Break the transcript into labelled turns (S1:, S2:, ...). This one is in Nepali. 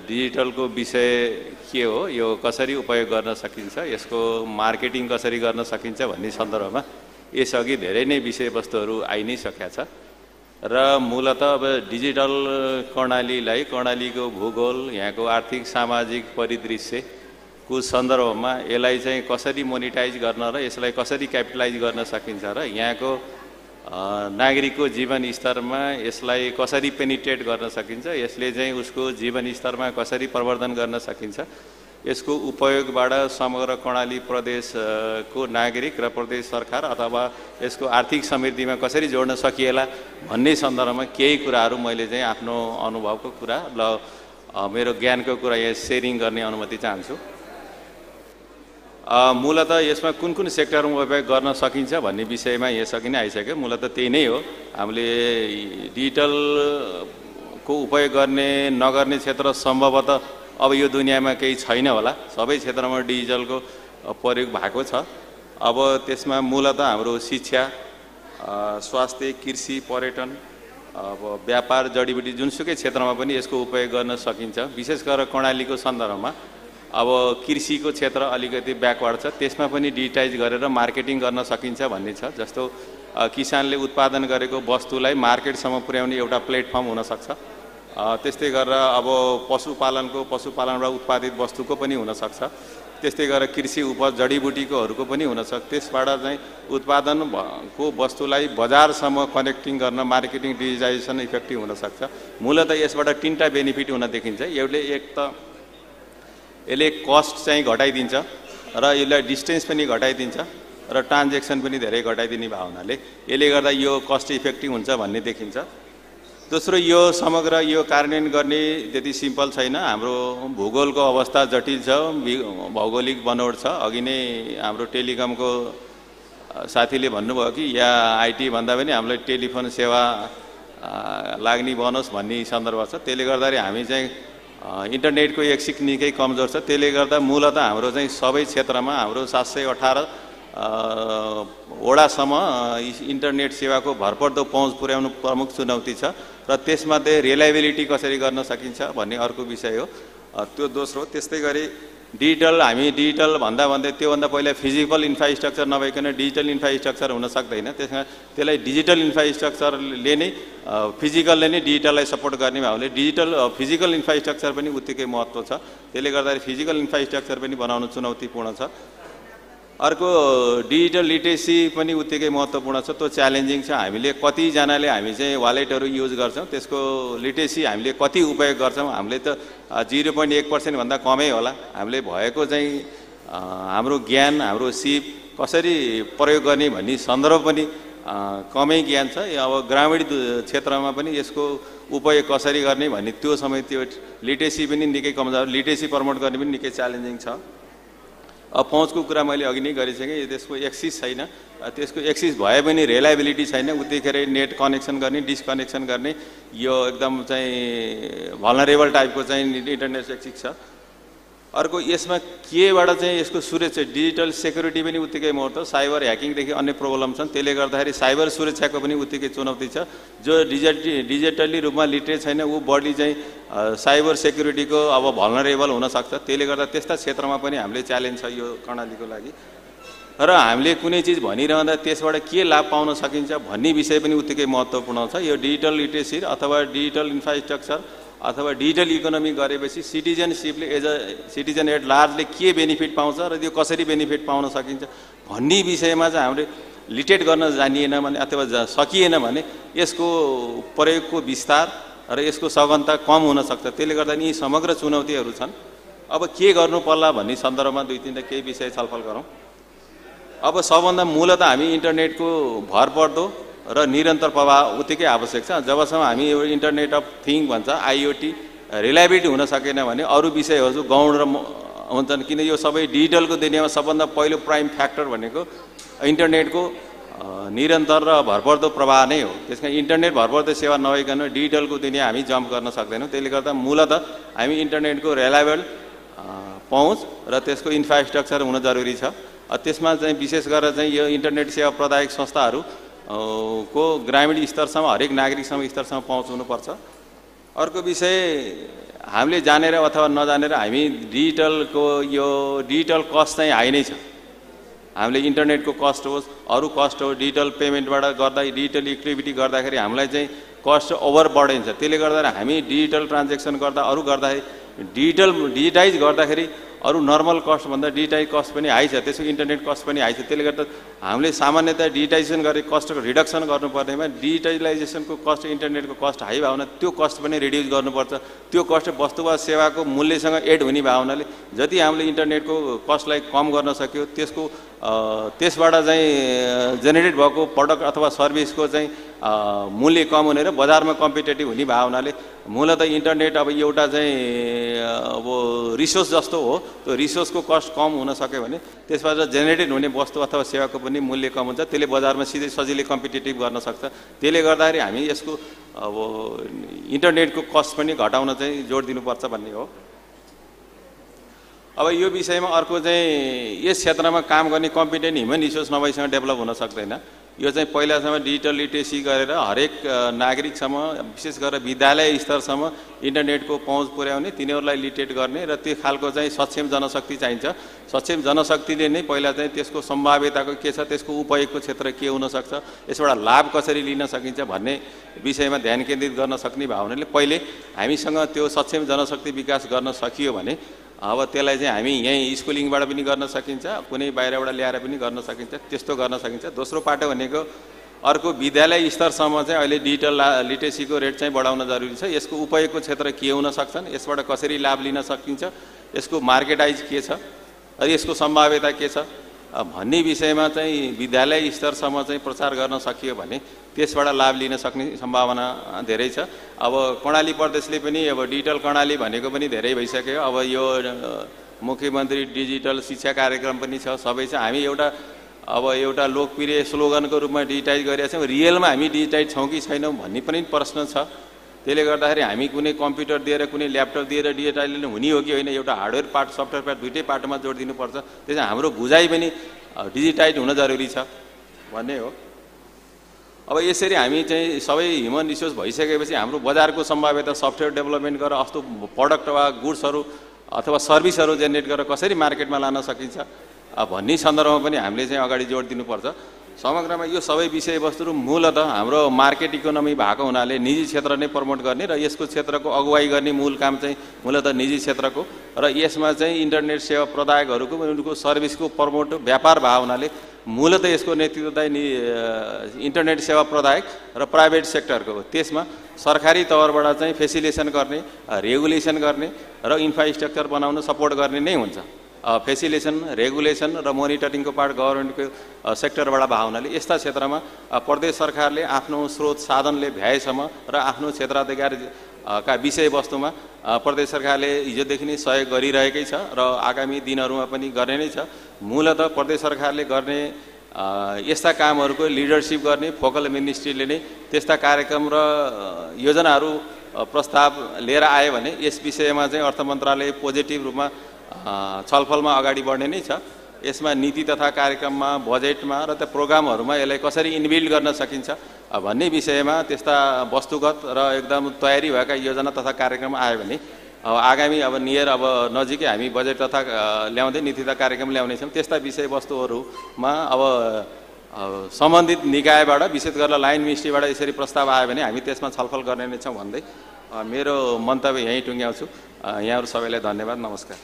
S1: डिजिटलको विषय के हो, यो कसरी उपयोग गर्न सकिन्छ, यसको मार्केटिङ कसरी गर्न सकिन्छ भन्ने सन्दर्भमा यसअघि धेरै नै विषयवस्तुहरू आइ नै सकेका छ र मूलतः अब डिजिटल कर्णालीको भूगोल, यहाँको आर्थिक सामाजिक परिदृश्यको सन्दर्भमा यसलाई चाहिँ कसरी मोनिटाइज गर्न र यसलाई कसरी क्यापिटलाइज गर्न सकिन्छ र यहाँको नागरिकको जीवन स्तरमा यसलाई कसरी पेनिट्रेट गर्न सकिन्छ, यसले चाहिँ उसको जीवन स्तरमा कसरी प्रवर्धन गर्न सकिन्छ, यसको उपयोगबाट समग्र कर्णाली प्रदेशको नागरिक र प्रदेश सरकार अथवा यसको आर्थिक समृद्धिमा कसरी जोड्न सकिएला भन्ने सन्दर्भमा केही कुराहरू मैले चाहिँ आफ्नो अनुभवको कुरा ल मेरो ज्ञानको कुरा यहाँ सेयरिङ गर्ने अनुमति चाहन्छु। मूलतः यसमा कुन कुन सेक्टरमा उपयोग गर्न सकिन्छ भन्ने विषयमा यसअघि नै आइसक्यो। मूलतः त्यही नै हो, हामीले डिजिटलको उपयोग गर्ने नगर्ने क्षेत्र सम्भवतः अब यो दुनियाँमा केही छैन होला, सबै क्षेत्रमा डिजिटलको प्रयोग भएको छ। अब त्यसमा मूलतः हाम्रो शिक्षा, स्वास्थ्य, कृषि, पर्यटन, अब व्यापार, जडीबुटी जुनसुकै क्षेत्रमा पनि यसको उपयोग गर्न सकिन्छ। विशेष गरेर कर्णालीको सन्दर्भमा अब कृषिको क्षेत्र अलिकति ब्याकवर्ड छ, त्यसमा पनि डिजिटाइज गरेर मार्केटिङ गर्न सकिन्छ भन्ने छ। जस्तो किसानले उत्पादन गरेको वस्तुलाई मार्केटसम्म पुर्याउने एउटा प्लेटफर्म हुनसक्छ। त्यस्तै गरेर अब पशुपालनबाट उत्पादित वस्तुको पनि हुनसक्छ। त्यस्तै गरेर कृषि उपज, जडीबुटीकोहरूको पनि हुनसक्छ। त्यसबाट चाहिँ उत्पादनको वस्तुलाई बजारसम्म कनेक्टिङ गर्न मार्केटिङ डिजिटाइजेसन इफेक्टिभ हुनसक्छ। मूलतः यसबाट तीनटा बेनिफिट हुन देखिन्छ। एक त यसले कस्ट चाहिँ घटाइदिन्छ र यसलाई डिस्टेन्स पनि घटाइदिन्छ र ट्रान्जेक्सन पनि धेरै घटाइदिने भावनाले यसले गर्दा यो कस्ट इफेक्टिभ हुन्छ भन्ने देखिन्छ। दोस्रो, यो समग्र यो कार्यान्वयन गर्ने त्यति सिम्पल छैन। हाम्रो भूगोलको अवस्था जटिल छ, भौगोलिक बनोट छ। अघि नै हाम्रो टेलिकमको साथीले भन्नुभयो कि या आइटी भन्दा पनि हामीलाई टेलिफोन सेवा लाग्ने बनोस् भन्ने सन्दर्भ छ। त्यसले गर्दाखेरि हामी चाहिँ इन्टरनेटको एक्सेस निकै कमजोर छ। त्यसले गर्दा मूलतः हाम्रो चाहिँ सबै क्षेत्रमा हाम्रो 718 वडासम्म इन्टरनेट सेवाको भरपर्दो पहुँच पुर्याउनु प्रमुख चुनौती छ र त्यसमध्ये रिलायबिलिटी कसरी गर्न सकिन्छ भन्ने अर्को विषय हो, त्यो दोस्रो। त्यस्तै गरी हामी डिजिटल भन्दै त्योभन्दा पहिला फिजिकल इन्फ्रास्ट्रक्चर नभइकन डिजिटल इन्फ्रास्ट्रक्चर हुन सक्दैन। त्यसमा त्यसलाई डिजिटल इन्फ्रास्ट्रक्चरले नै फिजिकलले नै डिजिटललाई सपोर्ट गर्ने भावले फिजिकल इन्फ्रास्ट्रक्चर पनि उत्तिकै महत्त्व छ। त्यसले गर्दाखेरि फिजिकल इन्फ्रास्ट्रक्चर पनि बनाउनु चुनौतीपूर्ण छ। अर्को, डिजिटल लिटरेसी पनि उत्तिकै महत्त्वपूर्ण छ, त्यो च्यालेन्जिङ छ। हामीले कतिजनाले हामी चाहिँ वालेटहरू युज गर्छौँ, त्यसको लिटरेसी हामीले कति उपयोग गर्छौँ, हामीले त 0.1% भन्दा कमै होला। हामीले भएको चाहिँ हाम्रो ज्ञान, हाम्रो सिप कसरी प्रयोग गर्ने भन्ने सन्दर्भ पनि कमै ज्ञान छ। अब ग्रामीण क्षेत्रमा पनि यसको उपयोग कसरी गर्ने भन्ने त्यो समय त्यो लिटरेसी पनि निकै कमजोर, लिटरेसी प्रमोट गर्ने पनि निकै च्यालेन्जिङ छ। पहुँचको कुरा मैले अघि नै गरिसकेँ, त्यसको एक्सेस छैन। त्यसको एक्सेस भए पनि रिलायबिलिटी छैन। उतिखेर नेट कनेक्सन गर्ने, डिस्कनेक्सन गर्ने, यो एकदम चाहिँ भल्नरेबल टाइपको चाहिँ इन्टरनेट एक्सेस छ। अर्को, यसमा केबाट चाहिँ यसको सुरक्षा, डिजिटल सेक्युरिटी पनि उत्तिकै महत्त्व। साइबर ह्याकिङदेखि अन्य प्रब्लम छन्, त्यसले गर्दाखेरि साइबर सुरक्षाको पनि उत्तिकै चुनौती छ। जो डिजिटली रूपमा लिटरेट छैन ऊ बढी चाहिँ साइबर सेक्युरिटीको अब भल्नरेबल हुनसक्छ। त्यसले गर्दा त्यस्ता क्षेत्रमा पनि हामीले च्यालेन्ज छ यो कर्णालीको लागि। र हामीले कुनै चिज भनिरहँदा त्यसबाट के लाभ पाउन सकिन्छ भन्ने विषय पनि उत्तिकै महत्त्वपूर्ण छ। यो डिजिटल लिटरेसी अथवा डिजिटल इन्फ्रास्ट्रक्चर अथवा डिजिटल इकोनोमी गरेपछि सिटिजनसिपले एज अ सिटिजन एट लार्जले के बेनिफिट पाउँछ र त्यो कसरी बेनिफिट पाउन सकिन्छ भन्ने विषयमा चाहिँ हामीले लिटेट गर्न जानिएन भने अथवा सकिएन भने यसको प्रयोगको विस्तार र यसको सघनता कम हुनसक्छ। त्यसले गर्दा यी समग्र चुनौतीहरू छन्। अब के गर्नु पर्ला भन्ने सन्दर्भमा दुई तीनवटा केही विषय छलफल गरौँ। अब सबभन्दा मूलतः हामी इन्टरनेटको भरपर्दो र निरन्तर प्रवाह उत्तिकै आवश्यक छ। जबसम्म हामी यो इन्टरनेट अफ थिङ भन्छ IoT रिलायबिलिटी हुन सकेन भने अरू विषयहरू गौण र हुन्छन्। किन यो सबै डिजिटलको दुनियाँमा सबभन्दा पहिलो प्राइम फ्याक्टर भनेको इन्टरनेटको निरन्तर र भरपर्दो प्रवाह नै हो। त्यसकारण इन्टरनेट भरपर्दो सेवा नभइकन डिजिटलको दुनियाँ हामी जम्प गर्न सक्दैनौँ। त्यसले गर्दा मूलतः हामी इन्टरनेटको रिलायबल पहुँच र त्यसको इन्फ्रास्ट्रक्चर हुन जरुरी छ। त्यसमा चाहिँ विशेष गरेर चाहिँ यो इन्टरनेट सेवा प्रदायक संस्थाहरू को ग्रामीण स्तरसम्म हरेक नागरिकसम्म स्तरसम्म पहुँच हुनुपर्छ। अर्को विषय हामीले जानेर अथवा नजानेर हामी डिजिटल कस्ट चाहिँ हाई नै छ। हामीले इन्टरनेटको कस्ट होस् अरू कस्ट हो डिजिटल पेमेन्टबाट गर्दा डिजिटल एक्टिभिटी गर्दाखेरि हामीलाई चाहिँ कस्ट ओभर बढिन्छ। त्यसले गर्दा हामी डिजिटल ट्रान्जेक्सन गर्दा अरू गर्दाखेरि डिजिटाइज गर्दाखेरि अरू नर्मल कस्ट भन्दा डिजिटाइज कस्ट पनि हाई छ, त्यसको इन्टरनेट कस्ट पनि हाई छ। त्यसले गर्दा हामीले सामान्यतया डिजिटाइजेसन गरे कस्टको रिडक्सन गर्नुपर्नेमा डिजिटलाइजेसनको कस्ट इन्टरनेटको कस्ट हाई भयो भने त्यो कस्ट पनि रिड्युस गर्नुपर्छ। त्यो कस्ट वस्तु वा सेवाको मूल्यसँग एड हुने भयो हुनाले जति हामीले इन्टरनेटको कस्टलाई कम गर्न सक्यो त्यसबाट चाहिँ जेनेरेट भएको प्रडक्ट अथवा सर्भिसको चाहिँ मूल्य कम हुने र बजारमा कम्पिटेटिभ हुने भयो हुनाले मूलतः इन्टरनेट अब एउटा चाहिँ अब रिसोर्स जस्तो हो। त्यो रिसोर्सको कस्ट कम हुन सक्यो भने त्यसबाट जेनेरेट हुने वस्तु अथवा सेवाको पनि मूल्य कम हुन्छ। त्यसले बजारमा सिधै सजिलै कम्पिटेटिभ गर्न सक्छ। त्यसले गर्दाखेरि हामी यसको अब इन्टरनेटको कस्ट पनि घटाउन चाहिँ जोड दिनुपर्छ भन्ने हो। अब यो विषयमा अर्को चाहिँ यस क्षेत्रमा काम गर्ने कम्पिटेन्ट ह्युमन रिसोर्स नभएसँग डेभलप हुन सक्दैन। यो चाहिँ पहिलासम्म डिजिटल लिटरेसी गरेर हरेक नागरिकसम्म विशेष गरेर विद्यालय स्तरसम्म इन्टरनेटको पहुँच पुर्याउने तिनीहरूलाई लिटरेट गर्ने र त्यो खालको चाहिँ सक्षम जनशक्ति चाहिन्छ। सक्षम जनशक्तिले नै पहिला चाहिँ त्यसको सम्भाव्यताको के छ, त्यसको उपयोगको क्षेत्र के हुनसक्छ, यसबाट लाभ कसरी लिन सकिन्छ भन्ने विषयमा ध्यान केन्द्रित गर्न सक्ने भयो भने पहिले हामीसँग त्यो सक्षम जनशक्ति विकास गर्न सकियो भने अब त्यसलाई चाहिँ हामी यहीँ स्कुलिङबाट पनि गर्न सकिन्छ, कुनै बाहिरबाट ल्याएर पनि गर्न सकिन्छ, त्यस्तो गर्न सकिन्छ। दोस्रो पाटो भनेको अर्को विद्यालय स्तरसम्म चाहिँ अहिले डिजिटल लिटरेसीको रेट चाहिँ बढाउन जरुरी छ। यसको उपयोगको क्षेत्र के हुन सक्छन्, यसबाट कसरी लाभ लिन सकिन्छ, यसको मार्केटाइज के छ, यसको सम्भाव्यता के छ भन्ने विषयमा चाहिँ विद्यालय स्तरसम्म चाहिँ प्रचार गर्न सकियो भने त्यसबाट लाभ लिन सक्ने सम्भावना धेरै छ। अब कर्णाली प्रदेशले पनि अब डिजिटल कर्णाली भनेको पनि धेरै भइसक्यो। अब यो मुख्यमन्त्री डिजिटल शिक्षा कार्यक्रम पनि छ, सबै छ। हामी एउटा लोकप्रिय स्लोगनको रूपमा डिजिटाइज गरिरहेका छौँ। रियलमा हामी डिजिटाइज छौँ कि छैनौँ भन्ने पनि प्रश्न छ। त्यसले गर्दाखेरि हामी कुनै कम्प्युटर दिएर कुनै ल्यापटप दिएर डिजिटाइज हुने हो कि होइन, एउटा हार्डवेयर पार्ट सफ्टवेयर पार्ट दुइटै पार्टमा जोड दिनुपर्छ। त्यसमा हाम्रो बुझाइ पनि डिजिटाइज हुन जरुरी छ भन्ने हो। अब यसरी हामी चाहिँ सबै ह्युमन रिसोर्स भइसकेपछि हाम्रो बजारको सम्भाव्यता सफ्टवेयर डेभलपमेन्ट गरेर अस्तो प्रडक्ट वा गुड्सहरू अथवा सर्भिसहरू जेनेरेट गरेर कसरी मार्केटमा लान सकिन्छ भन्ने सन्दर्भमा पनि हामीले चाहिँ अगाडि जोड दिनुपर्छ। समग्रमा यो सबै विषयवस्तुहरू मूलतः हाम्रो मार्केट इकोनोमी भएको हुनाले निजी क्षेत्र नै प्रमोट गर्ने र यसको क्षेत्रको अगुवाई गर्ने मूल काम चाहिँ मूलतः निजी क्षेत्रको र यसमा चाहिँ इन्टरनेट सेवा प्रदायकहरूको उनको सर्भिसको प्रमोट व्यापार भएको हुनाले मूलतः यसको नेतृत्व चाहिँ इन्टरनेट सेवा प्रदायक र प्राइभेट सेक्टरको हो। त्यसमा सरकारी तवरबाट चाहिँ फेसिलिटेसन गर्ने, रेगुलेसन गर्ने र इन्फ्रास्ट्रक्चर बनाउन सपोर्ट गर्ने नै हुन्छ। फेसिलिटेसन, रेगुलेसन र मोनिटरिङको पार्ट गभर्मेन्टको सेक्टरबाट भएको हुनाले यस्ता क्षेत्रमा प्रदेश सरकारले आफ्नो स्रोत साधनले भ्याएसम्म र आफ्नो क्षेत्राधिकार का विषयवस्तुमा प्रदेश सरकारले हिजोदेखि नै सहयोग गरिरहेकै छ र आगामी दिनहरूमा पनि गर्ने नै छ। मूलतः प्रदेश सरकारले गर्ने यस्ता कामहरूको लिडरसिप गर्ने फोकल मिनिस्ट्रीले नै त्यस्ता कार्यक्रम र योजनाहरू प्रस्ताव लिएर आयो भने यस विषयमा चाहिँ अर्थ मन्त्रालय पोजिटिभ रूपमा छलफलमा अगाडि बढ्ने नै छ। यसमा नीति तथा कार्यक्रममा, बजेटमा र त्यो प्रोग्रामहरूमा यसलाई कसरी इन्बिल्ड गर्न सकिन्छ भन्ने विषयमा त्यस्ता वस्तुगत र एकदम तयारी भएका योजना तथा कार्यक्रम आयो भने आगामी नजिकै हामी बजेट तथा ल्याउँदै नीति तथा कार्यक्रम ल्याउनेछौँ। त्यस्ता विषयवस्तुहरूमा सम्बन्धित निकायबाट विशेष गरेर लाइन मिनिस्ट्रीबाट यसरी प्रस्ताव आयो भने हामी त्यसमा छलफल गर्ने नै छौँ भन्दै मेरो मन्तव्य यहीँ टुङ्ग्याउँछु। यहाँहरू सबैलाई धन्यवाद, नमस्कार।